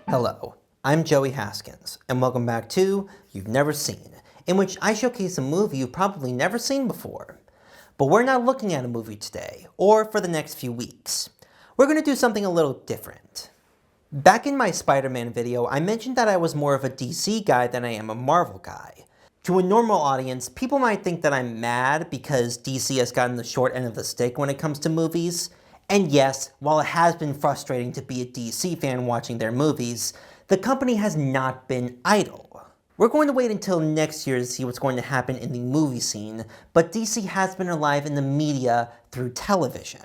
Hello, I'm Joey Haskins, and welcome back to You've Never Seen, in which I showcase a movie you've probably never seen before. But we're not looking at a movie today, or for the next few weeks. We're going to do something a little different. Back in my Spider-Man video, I mentioned that I was more of a DC guy than I am a Marvel guy. To a normal audience, people might think that I'm mad because DC has gotten the short end of the stick when it comes to movies. And yes, while it has been frustrating to be a DC fan watching their movies, the company has not been idle. We're going to wait until next year to see what's going to happen in the movie scene, but DC has been alive in the media through television.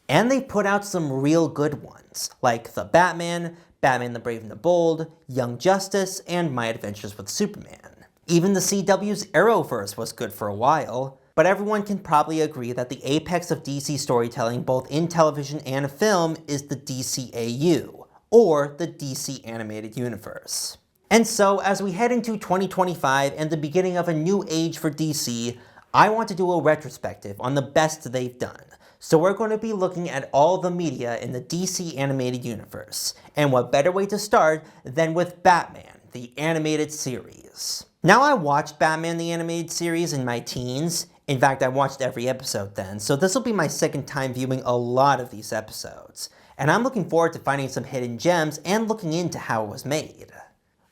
And they put out some real good ones, like The Batman, Batman the Brave and the Bold, Young Justice, and My Adventures with Superman. Even the CW's Arrowverse was good for a while. But everyone can probably agree that the apex of DC storytelling both in television and film is the DCAU, or the DC Animated Universe. And so, as we head into 2025 and the beginning of a new age for DC, I want to do a retrospective on the best they've done. So we're going to be looking at all the media in the DC Animated Universe. And what better way to start than with Batman, the animated series. Now, I watched Batman the Animated Series in my teens. In fact, I watched every episode then, so this will be my second time viewing a lot of these episodes. And I'm looking forward to finding some hidden gems and looking into how it was made.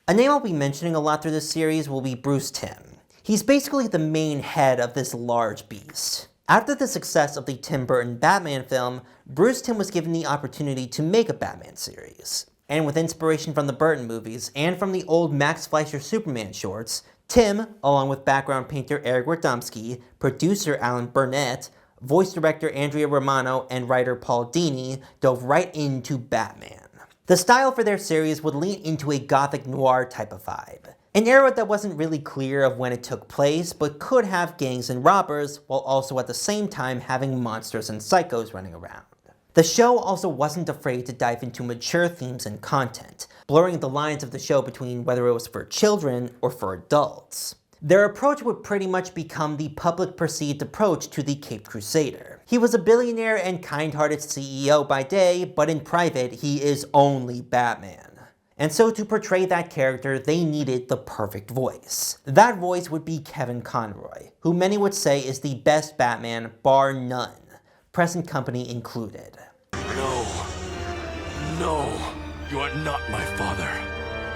A name I'll be mentioning a lot through this series will be Bruce Timm. He's basically the main head of this large beast. After the success of the Tim Burton Batman film, Bruce Timm was given the opportunity to make a Batman series. And with inspiration from the Burton movies and from the old Max Fleischer Superman shorts, Timm, along with background painter Eric Radomski, producer Alan Burnett, voice director Andrea Romano, and writer Paul Dini, dove right into Batman. The style for their series would lean into a gothic noir type of vibe. An era that wasn't really clear of when it took place, but could have gangs and robbers, while also at the same time having monsters and psychos running around. The show also wasn't afraid to dive into mature themes and content, blurring the lines of the show between whether it was for children or for adults. Their approach would pretty much become the public perceived approach to the Caped Crusader. He was a billionaire and kind-hearted CEO by day, but in private, he is only Batman. And so to portray that character, they needed the perfect voice. That voice would be Kevin Conroy, who many would say is the best Batman, bar none, present company included. No, you are not my father.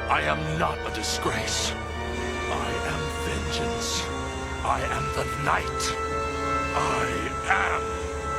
I am not a disgrace. I am vengeance. I am the night. I am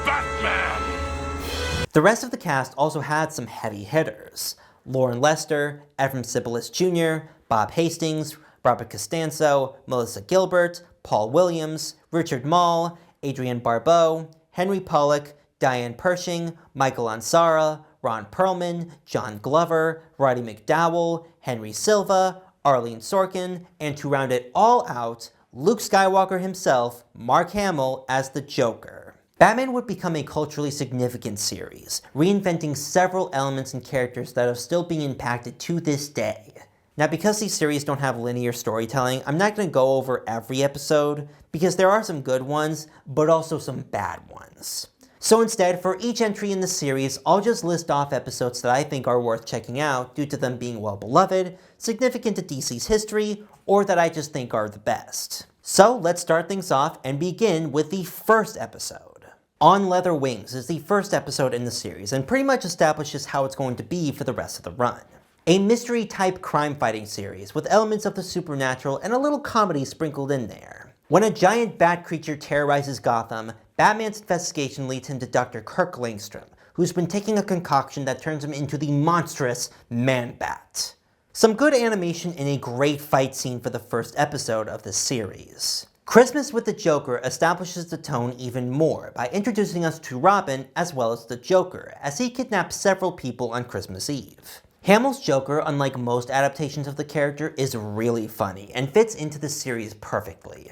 Batman! The rest of the cast also had some heavy hitters. Lauren Lester, Ephraim Sibelius Jr., Bob Hastings, Robert Costanzo, Melissa Gilbert, Paul Williams, Richard Mall, Adrienne Barbeau, Henry Pollack, Diane Pershing, Michael Ansara, Ron Perlman, John Glover, Roddy McDowell, Henry Silva, Arlene Sorkin, and to round it all out, Luke Skywalker himself, Mark Hamill, as the Joker. Batman would become a culturally significant series, reinventing several elements and characters that are still being impacted to this day. Now, because these series don't have linear storytelling, I'm not going to go over every episode, because there are some good ones, but also some bad ones. So instead, for each entry in the series, I'll just list off episodes that I think are worth checking out due to them being well-beloved, significant to DC's history, or that I just think are the best. So let's start things off and begin with the first episode. On Leather Wings is the first episode in the series and pretty much establishes how it's going to be for the rest of the run. A mystery-type crime-fighting series with elements of the supernatural and a little comedy sprinkled in there. When a giant bat creature terrorizes Gotham, Batman's investigation leads him to Dr. Kirk Langstrom, who's been taking a concoction that turns him into the monstrous Man-Bat. Some good animation and a great fight scene for the first episode of this series. Christmas with the Joker establishes the tone even more by introducing us to Robin as well as the Joker, as he kidnaps several people on Christmas Eve. Hamill's Joker, unlike most adaptations of the character, is really funny and fits into the series perfectly.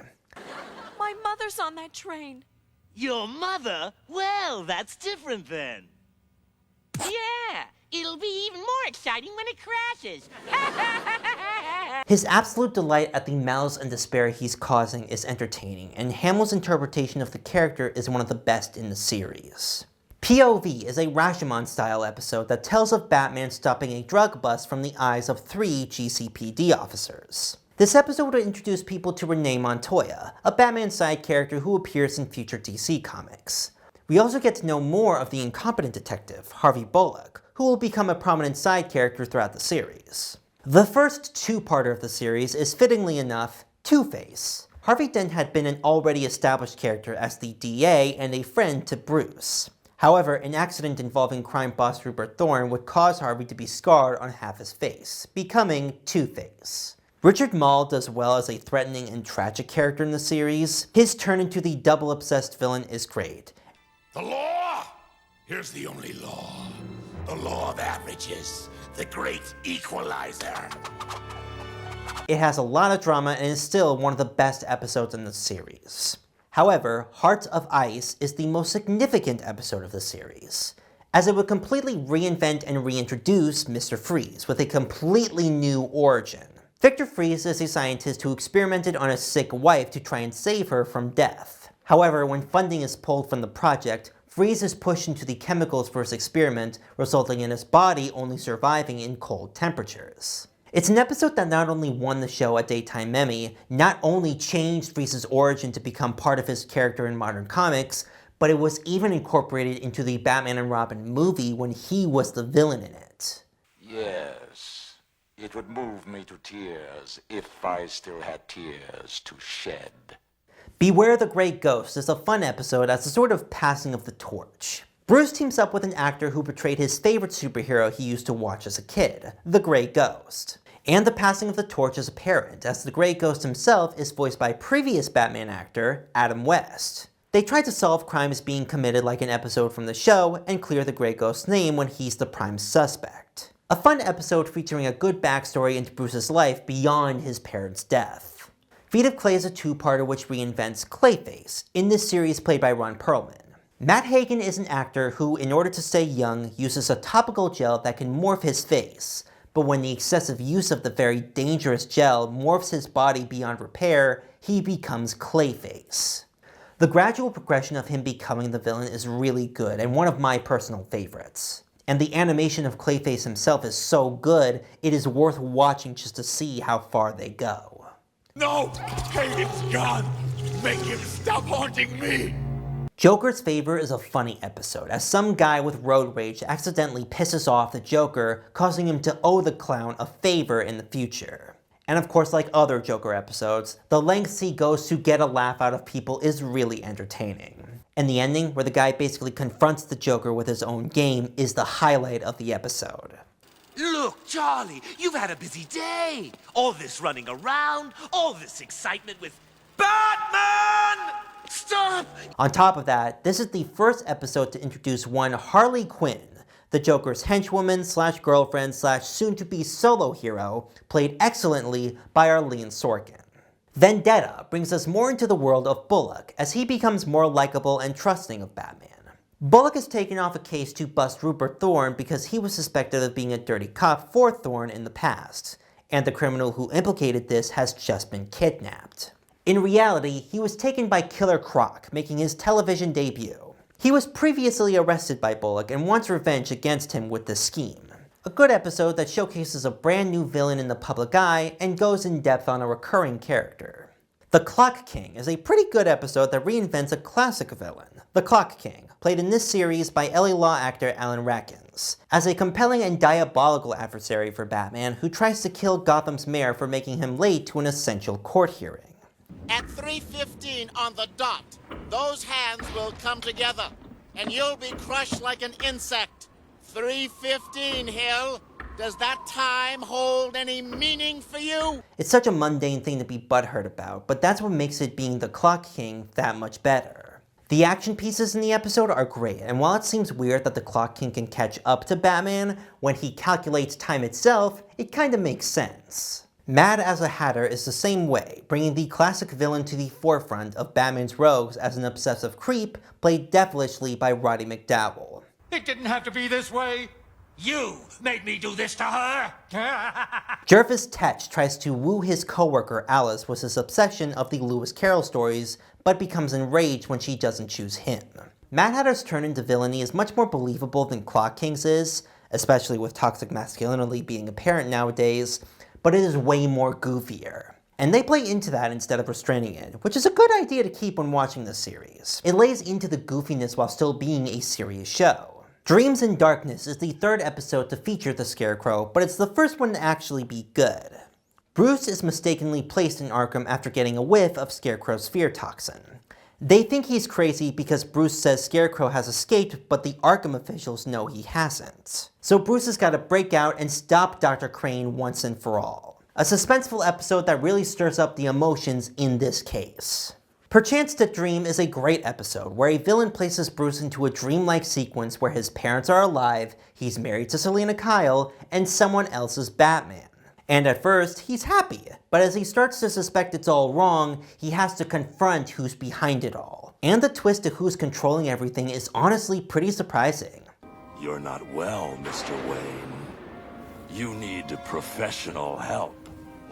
My mother's on that train. Your mother? Well, that's different then. Yeah, it'll be even more exciting when it crashes. His absolute delight at the malice and despair he's causing is entertaining, and Hamill's interpretation of the character is one of the best in the series. POV is a Rashomon-style episode that tells of Batman stopping a drug bust from the eyes of 3 GCPD officers. This episode will introduce people to Renee Montoya, a Batman side character who appears in future DC comics. We also get to know more of the incompetent detective, Harvey Bullock, who will become a prominent side character throughout the series. The first two-parter of the series is, fittingly enough, Two-Face. Harvey Dent had been an already established character as the DA and a friend to Bruce. However, an accident involving crime boss Rupert Thorne would cause Harvey to be scarred on half his face, becoming Two-Face. Richard Mall does well as a threatening and tragic character in the series. His turn into the double-obsessed villain is great. The law? Here's the only law. The law of averages. The great equalizer. It has a lot of drama and is still one of the best episodes in the series. However, Hearts of Ice is the most significant episode of the series, as it would completely reinvent and reintroduce Mr. Freeze with a completely new origin. Victor Freeze is a scientist who experimented on a sick wife to try and save her from death. However, when funding is pulled from the project, Freeze is pushed into the chemicals for his experiment, resulting in his body only surviving in cold temperatures. It's an episode that not only won the show a Daytime Emmy, not only changed Freeze's origin to become part of his character in modern comics, but it was even incorporated into the Batman and Robin movie when he was the villain in it. Yes, it would move me to tears if I still had tears to shed. Beware the Great Ghost is a fun episode as a sort of passing of the torch. Bruce teams up with an actor who portrayed his favorite superhero he used to watch as a kid, the Great Ghost. And the passing of the torch is apparent, as the Great Ghost himself is voiced by previous Batman actor, Adam West. They try to solve crimes being committed like an episode from the show, and clear the Great Ghost's name when he's the prime suspect. A fun episode featuring a good backstory into Bruce's life beyond his parents' death. Feet of Clay is a two-parter which reinvents Clayface, in this series played by Ron Perlman. Matt Hagen is an actor who, in order to stay young, uses a topical gel that can morph his face, but when the excessive use of the very dangerous gel morphs his body beyond repair, he becomes Clayface. The gradual progression of him becoming the villain is really good, and one of my personal favorites. And the animation of Clayface himself is so good, it is worth watching just to see how far they go. No! Hagen's gone! Make him stop haunting me! Joker's Favor is a funny episode, as some guy with road rage accidentally pisses off the Joker, causing him to owe the clown a favor in the future. And of course, like other Joker episodes, the lengths he goes to get a laugh out of people is really entertaining. And the ending, where the guy basically confronts the Joker with his own game, is the highlight of the episode. Look, Charlie, you've had a busy day. All this running around, all this excitement with Batman! Stop! On top of that, this is the first episode to introduce one Harley Quinn, the Joker's henchwoman slash girlfriend slash soon-to-be solo hero, played excellently by Arlene Sorkin. Vendetta brings us more into the world of Bullock, as he becomes more likable and trusting of Batman. Bullock is taken off a case to bust Rupert Thorne because he was suspected of being a dirty cop for Thorne in the past, and the criminal who implicated this has just been kidnapped. In reality, he was taken by Killer Croc, making his television debut. He was previously arrested by Bullock and wants revenge against him with this scheme. A good episode that showcases a brand new villain in the public eye and goes in depth on a recurring character. The Clock King is a pretty good episode that reinvents a classic villain, the Clock King, played in this series by LA Law actor Alan Rackins, as a compelling and diabolical adversary for Batman who tries to kill Gotham's mayor for making him late to an essential court hearing. At 3:15 on the dot, those hands will come together, and you'll be crushed like an insect. 3:15, Hill. Does that time hold any meaning for you? It's such a mundane thing to be butthurt about, but that's what makes it being the Clock King that much better. The action pieces in the episode are great, and while it seems weird that the Clock King can catch up to Batman, when he calculates time itself, it kinda makes sense. Mad as a Hatter is the same way, bringing the classic villain to the forefront of Batman's rogues as an obsessive creep, played devilishly by Roddy McDowall. It didn't have to be this way. You made me do this to her! Jervis Tetch tries to woo his co-worker Alice with his obsession of the Lewis Carroll stories, but becomes enraged when she doesn't choose him. Mad Hatter's turn into villainy is much more believable than Clock King's is, especially with toxic masculinity being apparent nowadays, but it is way more goofier. And they play into that instead of restraining it, which is a good idea to keep when watching this series. It lays into the goofiness while still being a serious show. Dreams in Darkness is the third episode to feature the Scarecrow, but it's the first one to actually be good. Bruce is mistakenly placed in Arkham after getting a whiff of Scarecrow's fear toxin. They think he's crazy because Bruce says Scarecrow has escaped, but the Arkham officials know he hasn't. So Bruce has got to break out and stop Dr. Crane once and for all. A suspenseful episode that really stirs up the emotions in this case. Perchance to Dream is a great episode where a villain places Bruce into a dreamlike sequence where his parents are alive, he's married to Selina Kyle, and someone else is Batman. And at first, he's happy, but as he starts to suspect it's all wrong, he has to confront who's behind it all. And the twist to who's controlling everything is honestly pretty surprising. You're not well, Mr. Wayne. You need professional help.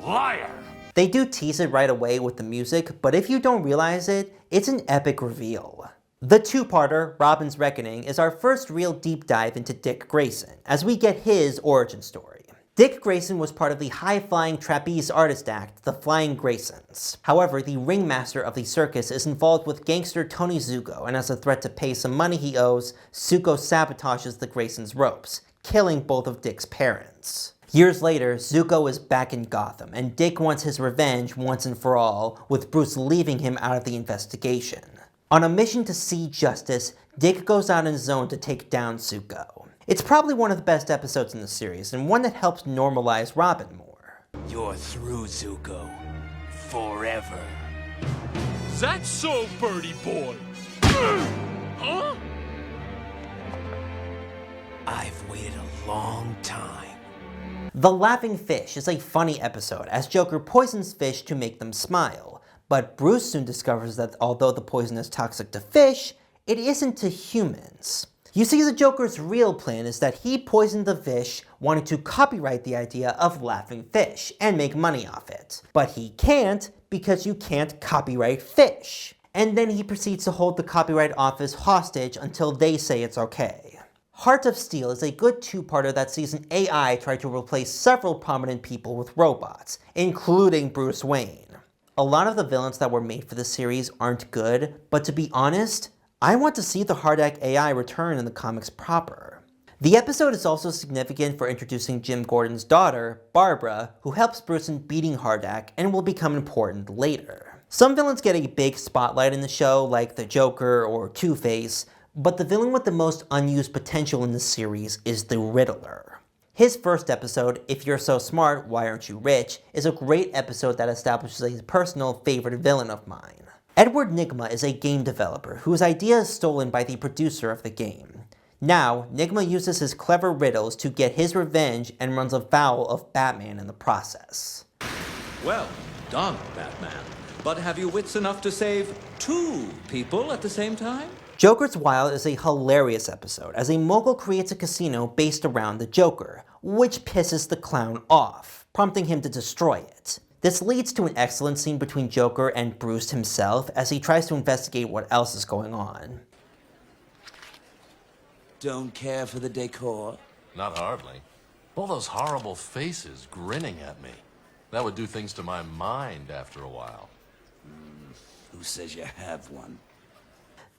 Liar! They do tease it right away with the music, but if you don't realize it, it's an epic reveal. The two-parter, Robin's Reckoning, is our first real deep dive into Dick Grayson, as we get his origin story. Dick Grayson was part of the high-flying trapeze artist act, the Flying Graysons. However, the ringmaster of the circus is involved with gangster Tony Zuko, and as a threat to pay some money he owes, Zuko sabotages the Graysons' ropes, killing both of Dick's parents. Years later, Zuko is back in Gotham, and Dick wants his revenge once and for all, with Bruce leaving him out of the investigation. On a mission to see justice, Dick goes out on his own to take down Zuko. It's probably one of the best episodes in the series, and one that helps normalize Robin more. You're through, Zuko. Forever. That's so, birdie boy. Huh? I've waited a long time. The Laughing Fish is a funny episode, as Joker poisons fish to make them smile. But Bruce soon discovers that although the poison is toxic to fish, it isn't to humans. You see, the Joker's real plan is that he poisoned the fish, wanting to copyright the idea of laughing fish and make money off it. But he can't, because you can't copyright fish. And then he proceeds to hold the Copyright Office hostage until they say it's okay. Heart of Steel is a good two-parter that sees an AI try to replace several prominent people with robots, including Bruce Wayne. A lot of the villains that were made for this series aren't good, but to be honest, I want to see the Hardak AI return in the comics proper. The episode is also significant for introducing Jim Gordon's daughter, Barbara, who helps Bruce in beating Hardak and will become important later. Some villains get a big spotlight in the show, like the Joker or Two-Face, but the villain with the most unused potential in this series is the Riddler. His first episode, If You're So Smart, Why Aren't You Rich, is a great episode that establishes a personal favorite villain of mine. Edward Nygma is a game developer whose idea is stolen by the producer of the game. Now, Nygma uses his clever riddles to get his revenge and runs afoul of Batman in the process. Well done, Batman. But have you wits enough to save two people at the same time? Joker's Wild is a hilarious episode, as a mogul creates a casino based around the Joker, which pisses the clown off, prompting him to destroy it. This leads to an excellent scene between Joker and Bruce himself as he tries to investigate what else is going on. Don't care for the decor? Not hardly. All those horrible faces grinning at me. That would do things to my mind after a while. Who says you have one?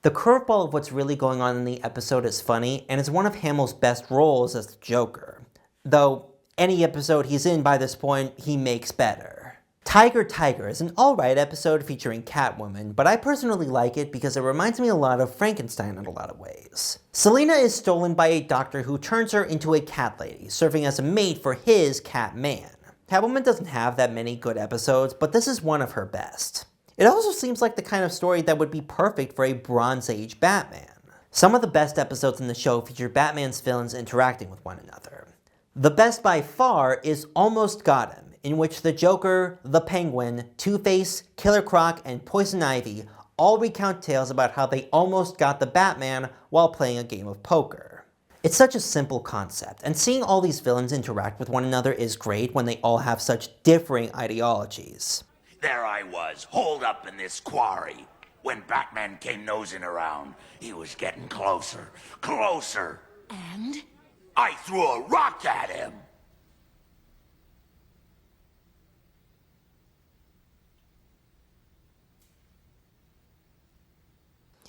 The curveball of what's really going on in the episode is funny, and is one of Hamill's best roles as the Joker. Though, any episode he's in by this point, he makes better. Tiger Tiger is an alright episode featuring Catwoman, but I personally like it because it reminds me a lot of Frankenstein in a lot of ways. Selina is stolen by a doctor who turns her into a cat lady, serving as a mate for his cat man. Catwoman doesn't have that many good episodes, but this is one of her best. It also seems like the kind of story that would be perfect for a Bronze Age Batman. Some of the best episodes in the show feature Batman's villains interacting with one another. The best by far is Almost Got Him, in which the Joker, the Penguin, Two-Face, Killer Croc, and Poison Ivy all recount tales about how they almost got the Batman while playing a game of poker. It's such a simple concept, and seeing all these villains interact with one another is great when they all have such differing ideologies. There I was, holed up in this quarry. When Batman came nosing around, he was getting closer, closer. And? I threw a rock at him.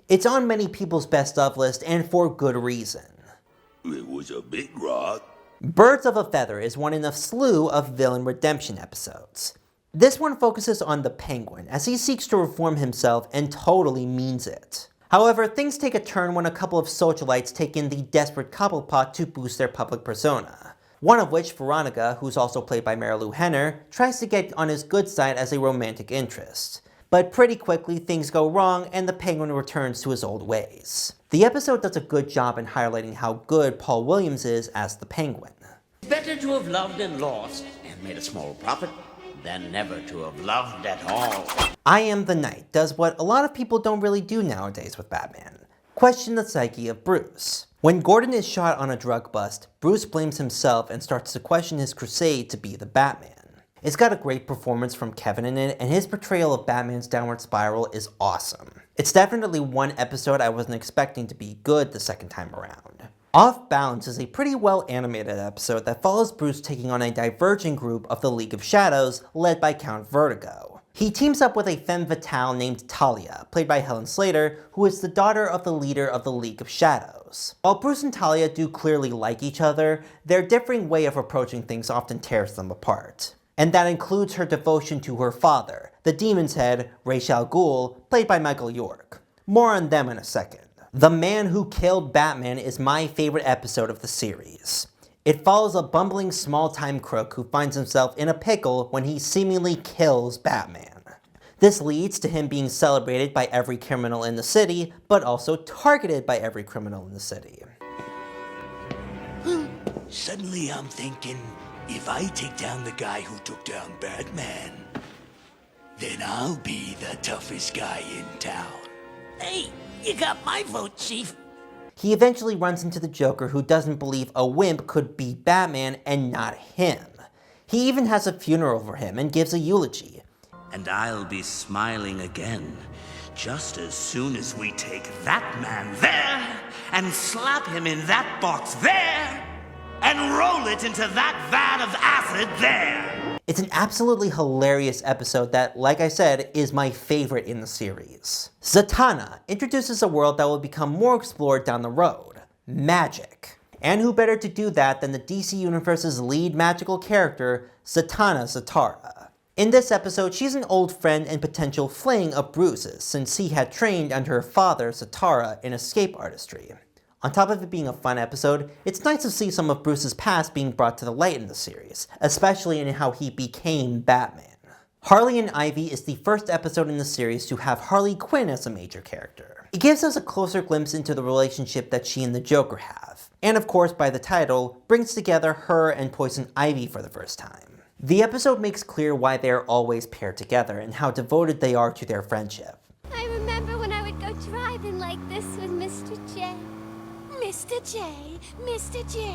It's on many people's best of list, and for good reason. It was a big rock. Birds of a Feather is one in a slew of villain redemption episodes. This one focuses on the Penguin as he seeks to reform himself and totally means it. However, things take a turn when a couple of socialites take in the desperate Cobblepot to boost their public persona. One of which, Veronica, who's also played by Marilu Henner, tries to get on his good side as a romantic interest. But pretty quickly things go wrong and the Penguin returns to his old ways. The episode does a good job in highlighting how good Paul Williams is as the Penguin. Better to have loved and lost and made a small profit than never to have loved at all. I Am the Night does what a lot of people don't really do nowadays with Batman. Question the psyche of Bruce. When Gordon is shot on a drug bust, Bruce blames himself and starts to question his crusade to be the Batman. It's got a great performance from Kevin in it, and his portrayal of Batman's downward spiral is awesome. It's definitely one episode I wasn't expecting to be good the second time around. Off Balance is a pretty well animated episode that follows Bruce taking on a diverging group of the League of Shadows led by Count Vertigo. He teams up with a femme fatale named Talia, played by Helen Slater, who is the daughter of the leader of the League of Shadows. While Bruce and Talia do clearly like each other, their differing way of approaching things often tears them apart. And that includes her devotion to her father, the Demon's Head, Ra's al Ghul, played by Michael York. More on them in a second. The Man Who Killed Batman is my favorite episode of the series. It follows a bumbling small-time crook who finds himself in a pickle when he seemingly kills Batman. This leads to him being celebrated by every criminal in the city, but also targeted by every criminal in the city. Suddenly I'm thinking, if I take down the guy who took down Batman, then I'll be the toughest guy in town. Hey, you got my vote, Chief. He eventually runs into the Joker, who doesn't believe a wimp could beat Batman and not him. He even has a funeral for him and gives a eulogy. And I'll be smiling again, just as soon as we take that man there, and slap him in that box there, and roll it into that vat of acid there. It's an absolutely hilarious episode that, like I said, is my favorite in the series. Zatanna introduces a world that will become more explored down the road: magic. And who better to do that than the DC Universe's lead magical character, Zatanna Zatara. In this episode, she's an old friend and potential fling of Bruce's, since he had trained under her father, Zatara, in escape artistry. On top of it being a fun episode, it's nice to see some of Bruce's past being brought to the light in the series, especially in how he became Batman. Harley and Ivy is the first episode in the series to have Harley Quinn as a major character. It gives us a closer glimpse into the relationship that she and the Joker have, and of course by the title, brings together her and Poison Ivy for the first time. The episode makes clear why they are always paired together and how devoted they are to their friendship. I remember when I would go driving like this with Mr. J. Mr. J, Mr. J.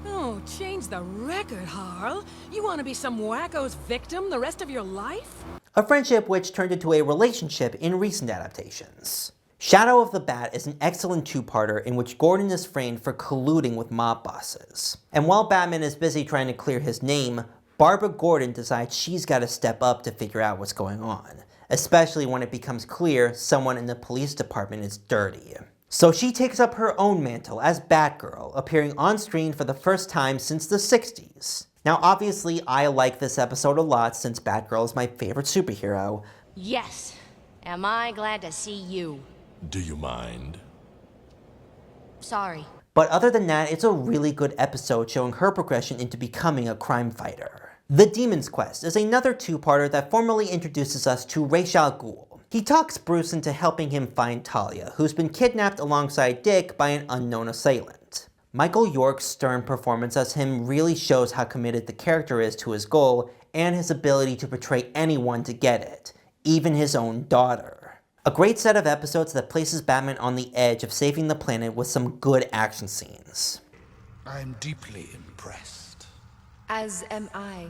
Oh, change the record, Harl. You want to be some wacko's victim the rest of your life? A friendship which turned into a relationship in recent adaptations. Shadow of the Bat is an excellent two-parter in which Gordon is framed for colluding with mob bosses. And while Batman is busy trying to clear his name, Barbara Gordon decides she's got to step up to figure out what's going on, especially when it becomes clear someone in the police department is dirty. So she takes up her own mantle as Batgirl, appearing on screen for the first time since the 60s. Now obviously I like this episode a lot since Batgirl is my favorite superhero. Yes. Am I glad to see you? Do you mind? Sorry. But other than that, it's a really good episode showing her progression into becoming a crime fighter. The Demon's Quest is another two-parter that formally introduces us to Ra's al Ghul. He talks Bruce into helping him find Talia, who's been kidnapped alongside Dick by an unknown assailant. Michael York's stern performance as him really shows how committed the character is to his goal and his ability to portray anyone to get it, even his own daughter. A great set of episodes that places Batman on the edge of saving the planet with some good action scenes. I'm deeply impressed. As am I.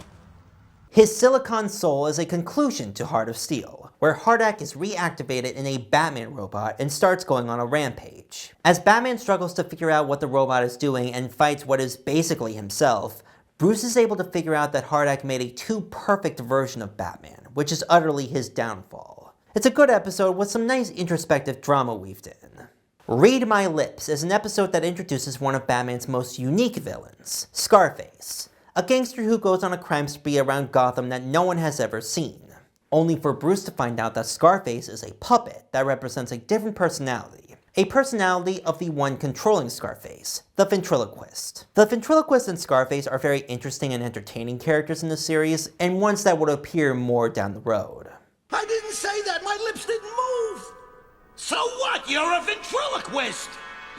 His Silicon Soul is a conclusion to Heart of Steel, where Hardak is reactivated in a Batman robot and starts going on a rampage. As Batman struggles to figure out what the robot is doing and fights what is basically himself, Bruce is able to figure out that Hardak made a too perfect version of Batman, which is utterly his downfall. It's a good episode with some nice introspective drama weaved in. Read My Lips is an episode that introduces one of Batman's most unique villains, Scarface, a gangster who goes on a crime spree around Gotham that no one has ever seen, only for Bruce to find out that Scarface is a puppet that represents a different personality. A personality of the one controlling Scarface, the ventriloquist. The ventriloquist and Scarface are very interesting and entertaining characters in the series, and ones that would appear more down the road. I didn't say that! My lips didn't move! So what? You're a ventriloquist!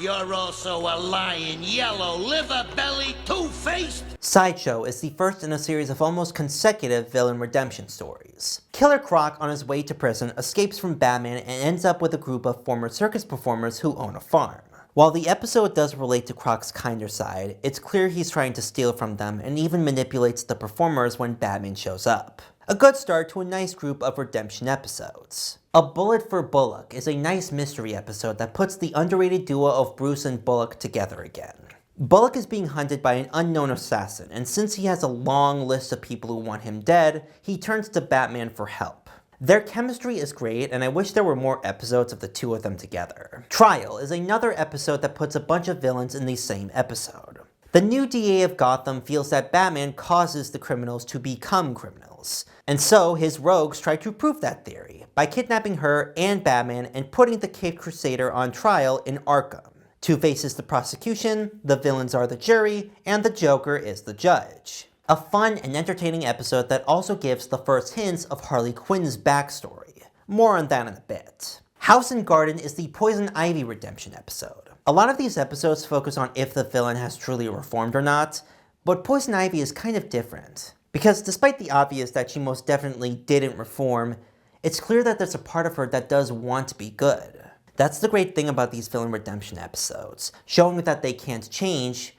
You're also a lying, yellow, liver-bellied, two-faced... Sideshow is the first in a series of almost consecutive villain redemption stories. Killer Croc, on his way to prison, escapes from Batman and ends up with a group of former circus performers who own a farm. While the episode does relate to Croc's kinder side, it's clear he's trying to steal from them and even manipulates the performers when Batman shows up. A good start to a nice group of redemption episodes. A Bullet for Bullock is a nice mystery episode that puts the underrated duo of Bruce and Bullock together again. Bullock is being hunted by an unknown assassin, and since he has a long list of people who want him dead, he turns to Batman for help. Their chemistry is great, and I wish there were more episodes of the two of them together. Trial is another episode that puts a bunch of villains in the same episode. The new DA of Gotham feels that Batman causes the criminals to become criminals, and so his rogues try to prove that theory by kidnapping her and Batman and putting the Caped Crusader on trial in Arkham. Two-Face is the prosecution, the villains are the jury, and the Joker is the judge. A fun and entertaining episode that also gives the first hints of Harley Quinn's backstory. More on that in a bit. House and Garden is the Poison Ivy redemption episode. A lot of these episodes focus on if the villain has truly reformed or not, but Poison Ivy is kind of different. Because despite the obvious that she most definitely didn't reform, it's clear that there's a part of her that does want to be good. That's the great thing about these villain redemption episodes, showing that they can't change,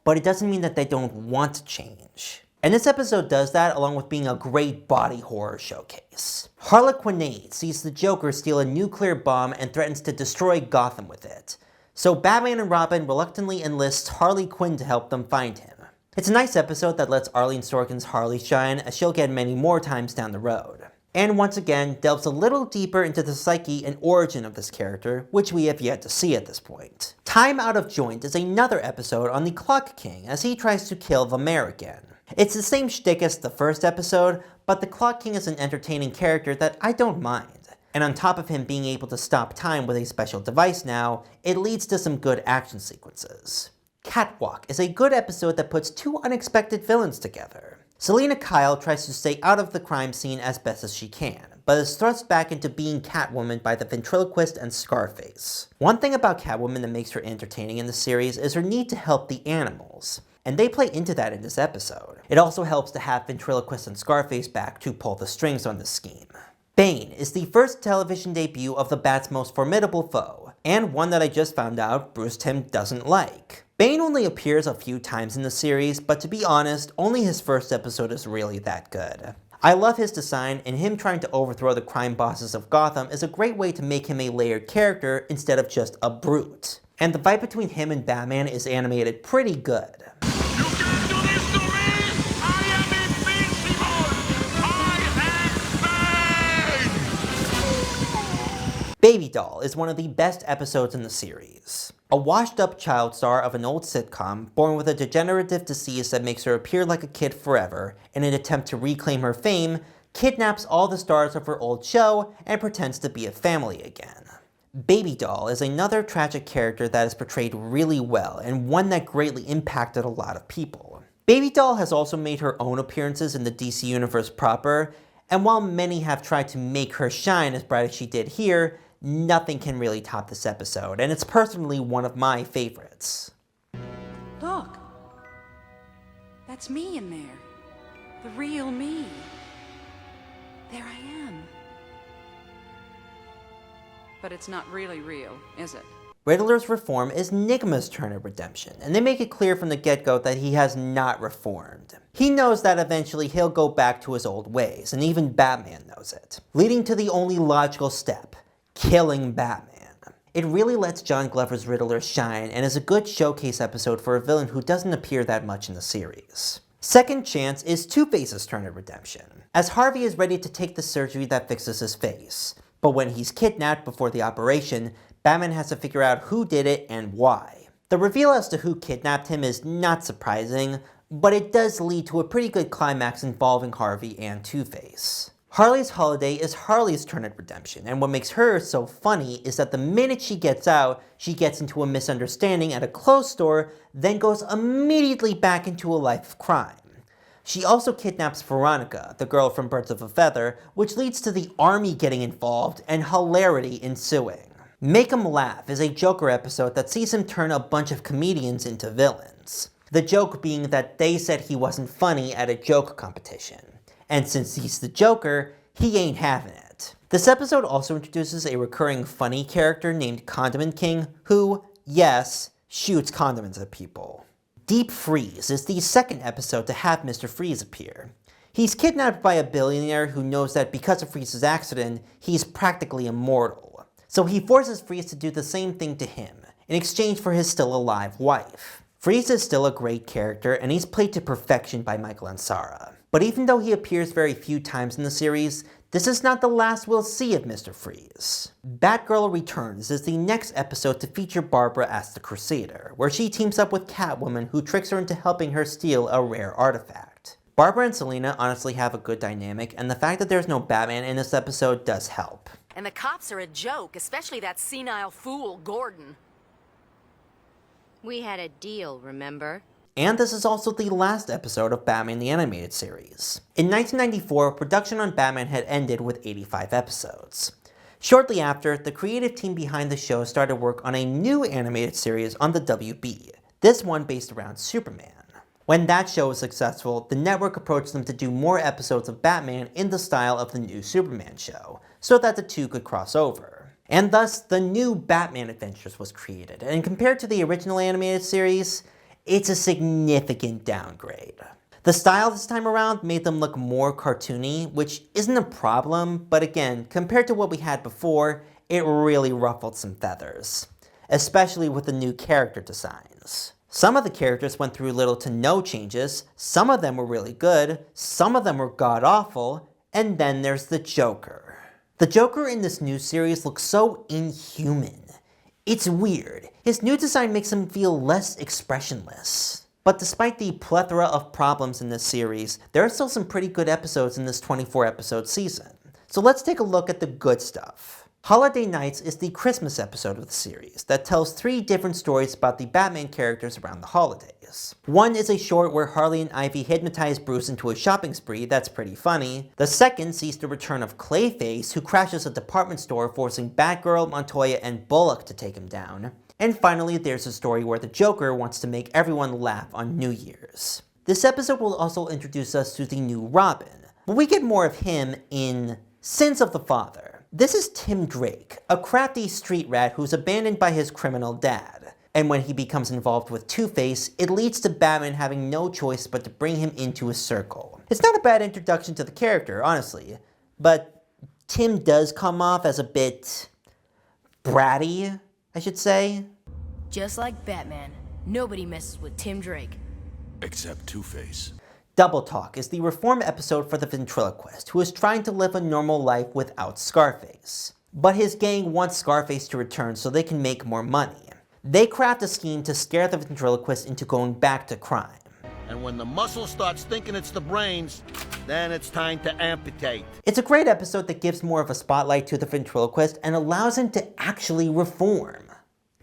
but it doesn't mean that they don't want to change. And this episode does that along with being a great body horror showcase. Harlequinade sees the Joker steal a nuclear bomb and threatens to destroy Gotham with it. So Batman and Robin reluctantly enlist Harley Quinn to help them find him. It's a nice episode that lets Arlene Sorkin's Harley shine, as she'll get many more times down the road. And once again, delves a little deeper into the psyche and origin of this character, which we have yet to see at this point. Time Out of Joint is another episode on the Clock King as he tries to kill the mayor again. It's the same shtick as the first episode, but the Clock King is an entertaining character that I don't mind. And on top of him being able to stop time with a special device now, it leads to some good action sequences. Catwalk is a good episode that puts two unexpected villains together. Selena Kyle tries to stay out of the crime scene as best as she can, but is thrust back into being Catwoman by the ventriloquist and Scarface. One thing about Catwoman that makes her entertaining in the series is her need to help the animals, and they play into that in this episode. It also helps to have ventriloquist and Scarface back to pull the strings on this scheme. Bane is the first television debut of the Bat's most formidable foe, and one that I just found out Bruce Timm doesn't like. Bane only appears a few times in the series, but to be honest, only his first episode is really that good. I love his design, and him trying to overthrow the crime bosses of Gotham is a great way to make him a layered character instead of just a brute. And the fight between him and Batman is animated pretty good. Baby Doll is one of the best episodes in the series. A washed-up child star of an old sitcom, born with a degenerative disease that makes her appear like a kid forever, in an attempt to reclaim her fame, kidnaps all the stars of her old show and pretends to be a family again. Baby Doll is another tragic character that is portrayed really well, and one that greatly impacted a lot of people. Baby Doll has also made her own appearances in the DC Universe proper, and while many have tried to make her shine as bright as she did here, nothing can really top this episode, and it's personally one of my favorites. Look, that's me in there. The real me. There I am. But it's not really real, is it? Riddler's reform is Nigma's turn of redemption, and they make it clear from the get-go that he has not reformed. He knows that eventually he'll go back to his old ways, and even Batman knows it, leading to the only logical step, killing Batman. It really lets John Glover's Riddler shine and is a good showcase episode for a villain who doesn't appear that much in the series. Second chance is Two-Face's turn of redemption, as Harvey is ready to take the surgery that fixes his face. But when he's kidnapped before the operation, Batman has to figure out who did it and why. The reveal as to who kidnapped him is not surprising, but it does lead to a pretty good climax involving Harvey and Two-Face. Harley's Holiday is Harley's turn at redemption, and what makes her so funny is that the minute she gets out, she gets into a misunderstanding at a clothes store, then goes immediately back into a life of crime. She also kidnaps Veronica, the girl from Birds of a Feather, which leads to the army getting involved and hilarity ensuing. Make 'em Laugh is a Joker episode that sees him turn a bunch of comedians into villains. The joke being that they said he wasn't funny at a joke competition. And since he's the Joker, he ain't having it. This episode also introduces a recurring funny character named Condiment King, who, yes, shoots condiments at people. Deep Freeze is the second episode to have Mr. Freeze appear. He's kidnapped by a billionaire who knows that because of Freeze's accident, he's practically immortal. So he forces Freeze to do the same thing to him, in exchange for his still alive wife. Freeze is still a great character, and he's played to perfection by Michael Ansara. But even though he appears very few times in the series, this is not the last we'll see of Mr. Freeze. Batgirl Returns is the next episode to feature Barbara as the Crusader, where she teams up with Catwoman, who tricks her into helping her steal a rare artifact. Barbara and Selina honestly have a good dynamic, and the fact that there's no Batman in this episode does help. And the cops are a joke, especially that senile fool, Gordon. We had a deal, remember? And this is also the last episode of Batman the Animated Series. In 1994, production on Batman had ended with 85 episodes. Shortly after, the creative team behind the show started work on a new animated series on the WB, this one based around Superman. When that show was successful, the network approached them to do more episodes of Batman in the style of the new Superman show, so that the two could cross over. And thus, the new Batman Adventures was created, and compared to the original animated series, it's a significant downgrade. The style this time around made them look more cartoony, which isn't a problem, but again, compared to what we had before, it really ruffled some feathers. Especially with the new character designs. Some of the characters went through little to no changes, some of them were really good, some of them were god-awful, and then there's the Joker. The Joker in this new series looks so inhuman. It's weird. His new design makes him feel less expressionless. But despite the plethora of problems in this series, there are still some pretty good episodes in this 24-episode season. So let's take a look at the good stuff. Holiday Nights is the Christmas episode of the series that tells 3 different stories about the Batman characters around the holidays. One is a short where Harley and Ivy hypnotize Bruce into a shopping spree that's pretty funny. The second sees the return of Clayface, who crashes a department store forcing Batgirl, Montoya, and Bullock to take him down. And finally, there's a story where the Joker wants to make everyone laugh on New Year's. This episode will also introduce us to the new Robin, but we get more of him in Sins of the Father. This is Tim Drake, a crafty street rat who's abandoned by his criminal dad. And when he becomes involved with Two-Face, it leads to Batman having no choice but to bring him into his circle. It's not a bad introduction to the character, honestly, but Tim does come off as a bit bratty, I should say. Just like Batman, nobody messes with Tim Drake. Except Two-Face. Double Talk is the reform episode for the ventriloquist, who is trying to live a normal life without Scarface. But his gang wants Scarface to return so they can make more money. They craft a scheme to scare the ventriloquist into going back to crime. And when the muscle starts thinking it's the brains, then it's time to amputate. It's a great episode that gives more of a spotlight to the ventriloquist and allows him to actually reform.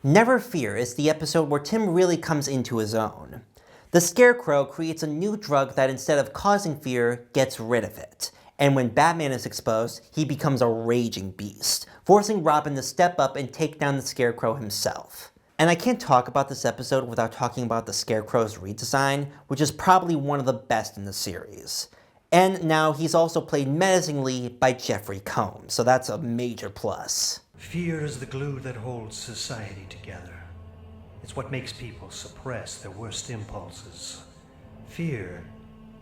Never Fear is the episode where Tim really comes into his own. The Scarecrow creates a new drug that instead of causing fear, gets rid of it. And when Batman is exposed, he becomes a raging beast, forcing Robin to step up and take down the Scarecrow himself. And I can't talk about this episode without talking about the Scarecrow's redesign, which is probably one of the best in the series. And now he's also played menacingly by Jeffrey Combs, so that's a major plus. Fear is the glue that holds society together. It's what makes people suppress their worst impulses. Fear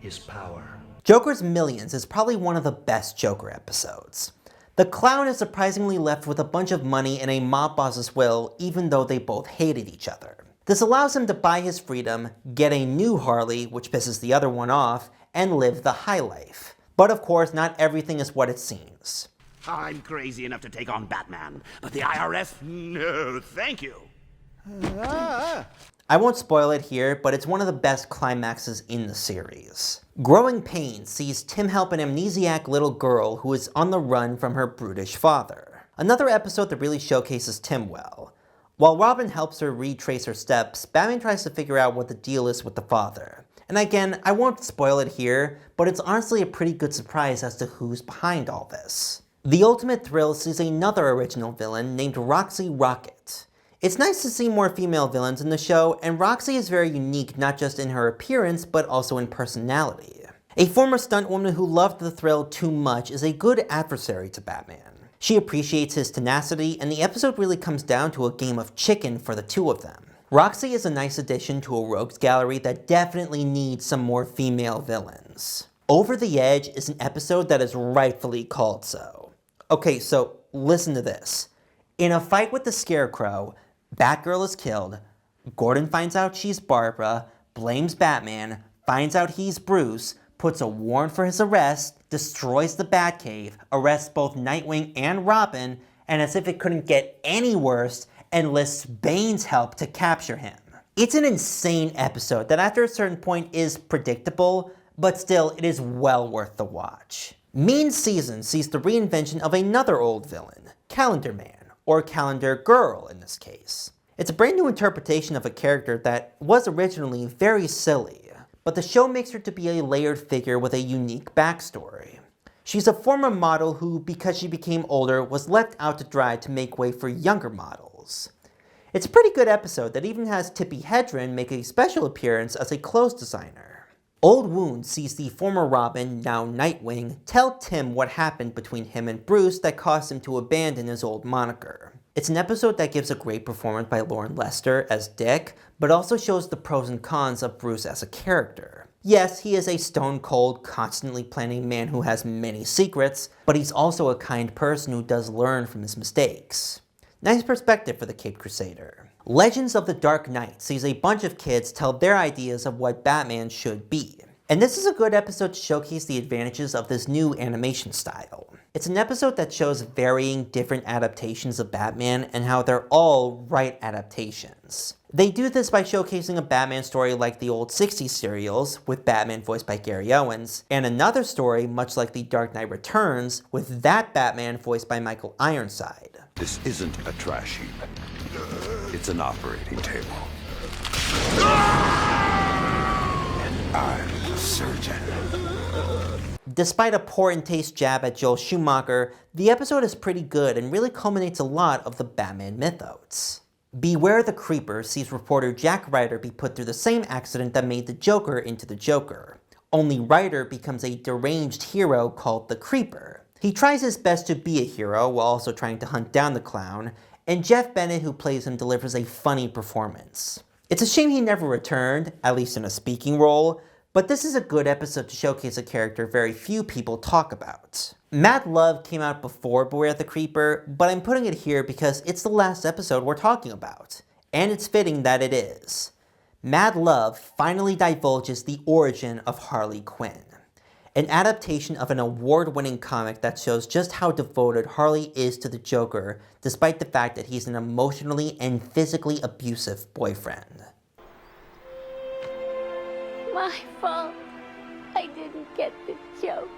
is power. Joker's Millions is probably one of the best Joker episodes. The clown is surprisingly left with a bunch of money and a mob boss's will, even though they both hated each other. This allows him to buy his freedom, get a new Harley, which pisses the other one off, and live the high life. But of course, not everything is what it seems. I'm crazy enough to take on Batman, but the IRS? No, thank you. I won't spoil it here, but it's one of the best climaxes in the series. Growing Pains sees Tim help an amnesiac little girl who is on the run from her brutish father. Another episode that really showcases Tim well. While Robin helps her retrace her steps, Batman tries to figure out what the deal is with the father. And again, I won't spoil it here, but it's honestly a pretty good surprise as to who's behind all this. The Ultimate Thrill sees another original villain named Roxy Rocket. It's nice to see more female villains in the show, and Roxy is very unique not just in her appearance, but also in personality. A former stunt woman who loved the thrill too much is a good adversary to Batman. She appreciates his tenacity, and the episode really comes down to a game of chicken for the two of them. Roxy is a nice addition to a rogues gallery that definitely needs some more female villains. Over the Edge is an episode that is rightfully called so. Okay, so listen to this. In a fight with the Scarecrow, Batgirl is killed, Gordon finds out she's Barbara, blames Batman, finds out he's Bruce, puts a warrant for his arrest, destroys the Batcave, arrests both Nightwing and Robin, and as if it couldn't get any worse, enlists Bane's help to capture him. It's an insane episode that after a certain point is predictable, but still it is well worth the watch. Mean Season sees the reinvention of another old villain, Calendar Man, or Calendar Girl in this case. It's a brand new interpretation of a character that was originally very silly, but the show makes her to be a layered figure with a unique backstory. She's a former model who, because she became older, was left out to dry to make way for younger models. It's a pretty good episode that even has Tippi Hedren make a special appearance as a clothes designer. Old Wound sees the former Robin, now Nightwing, tell Tim what happened between him and Bruce that caused him to abandon his old moniker. It's an episode that gives a great performance by Lauren Lester as Dick, but also shows the pros and cons of Bruce as a character. Yes, he is a stone-cold, constantly planning man who has many secrets, but he's also a kind person who does learn from his mistakes. Nice perspective for the Caped Crusader. Legends of the Dark Knight sees a bunch of kids tell their ideas of what Batman should be. And this is a good episode to showcase the advantages of this new animation style. It's an episode that shows varying different adaptations of Batman and how they're all right adaptations. They do this by showcasing a Batman story like the old 60s serials, with Batman voiced by Gary Owens, and another story much like The Dark Knight Returns, with that Batman voiced by Michael Ironside. This isn't a trash heap. It's an operating table. And I'm the surgeon. Despite a poor in taste jab at Joel Schumacher, the episode is pretty good and really culminates a lot of the Batman mythos. Beware the Creeper sees reporter Jack Ryder be put through the same accident that made the Joker into the Joker. Only Ryder becomes a deranged hero called the Creeper. He tries his best to be a hero while also trying to hunt down the clown, and Jeff Bennett, who plays him, delivers a funny performance. It's a shame he never returned, at least in a speaking role, but this is a good episode to showcase a character very few people talk about. Mad Love came out before Beware the Creeper, but I'm putting it here because it's the last episode we're talking about, and it's fitting that it is. Mad Love finally divulges the origin of Harley Quinn, an adaptation of an award-winning comic that shows just how devoted Harley is to the Joker, despite the fact that he's an emotionally and physically abusive boyfriend. My fault. I didn't get the joke.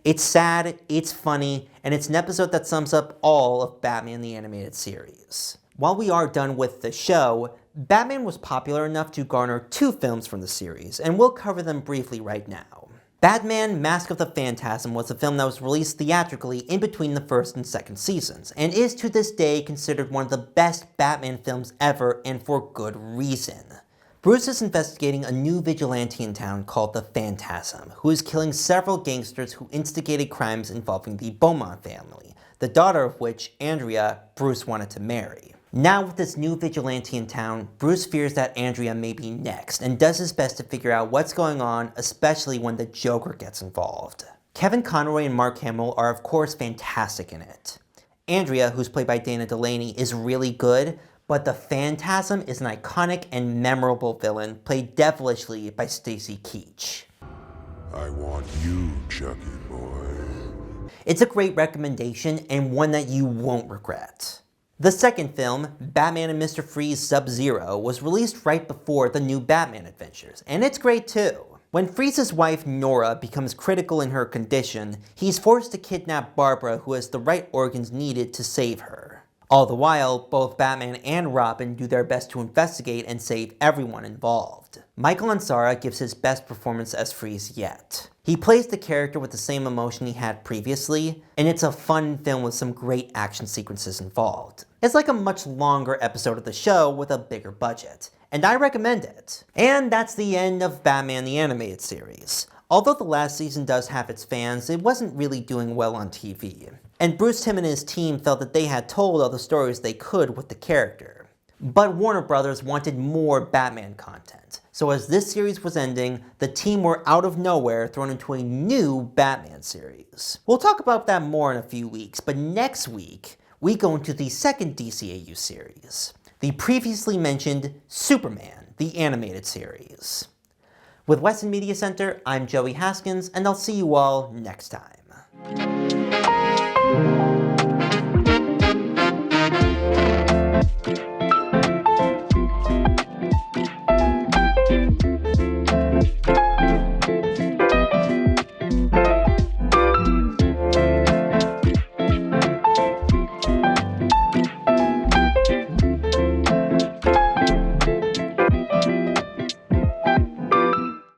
It's sad, it's funny, and it's an episode that sums up all of Batman the Animated Series. While we are done with the show, Batman was popular enough to garner 2 films from the series, and we'll cover them briefly right now. Batman Mask of the Phantasm was a film that was released theatrically in between the first and second seasons, and is to this day considered one of the best Batman films ever, and for good reason. Bruce is investigating a new vigilante in town called the Phantasm, who is killing several gangsters who instigated crimes involving the Beaumont family, the daughter of which, Andrea, Bruce wanted to marry. Now with this new vigilante in town, Bruce fears that Andrea may be next and does his best to figure out what's going on, especially when the Joker gets involved. Kevin Conroy and Mark Hamill are of course fantastic in it. Andrea, who's played by Dana Delaney, is really good, but the Phantasm is an iconic and memorable villain played devilishly by Stacy Keach. I want you, Chucky boy. It's a great recommendation and one that you won't regret. The second film, Batman and Mr. Freeze Sub-Zero, was released right before the new Batman adventures, and it's great too. When Freeze's wife Nora becomes critical in her condition, he's forced to kidnap Barbara, who has the right organs needed to save her. All the while, both Batman and Robin do their best to investigate and save everyone involved. Michael Ansara gives his best performance as Freeze yet. He plays the character with the same emotion he had previously, and it's a fun film with some great action sequences involved. It's like a much longer episode of the show with a bigger budget, and I recommend it. And that's the end of Batman the Animated Series. Although the last season does have its fans, it wasn't really doing well on TV. And Bruce Timm and his team felt that they had told all the stories they could with the character. But Warner Brothers wanted more Batman content. So as this series was ending, the team were out of nowhere thrown into a new Batman series. We'll talk about that more in a few weeks, but next week, we go into the second DCAU series, the previously mentioned Superman, the animated series. With Weston Media Center, I'm Joey Haskins, and I'll see you all next time.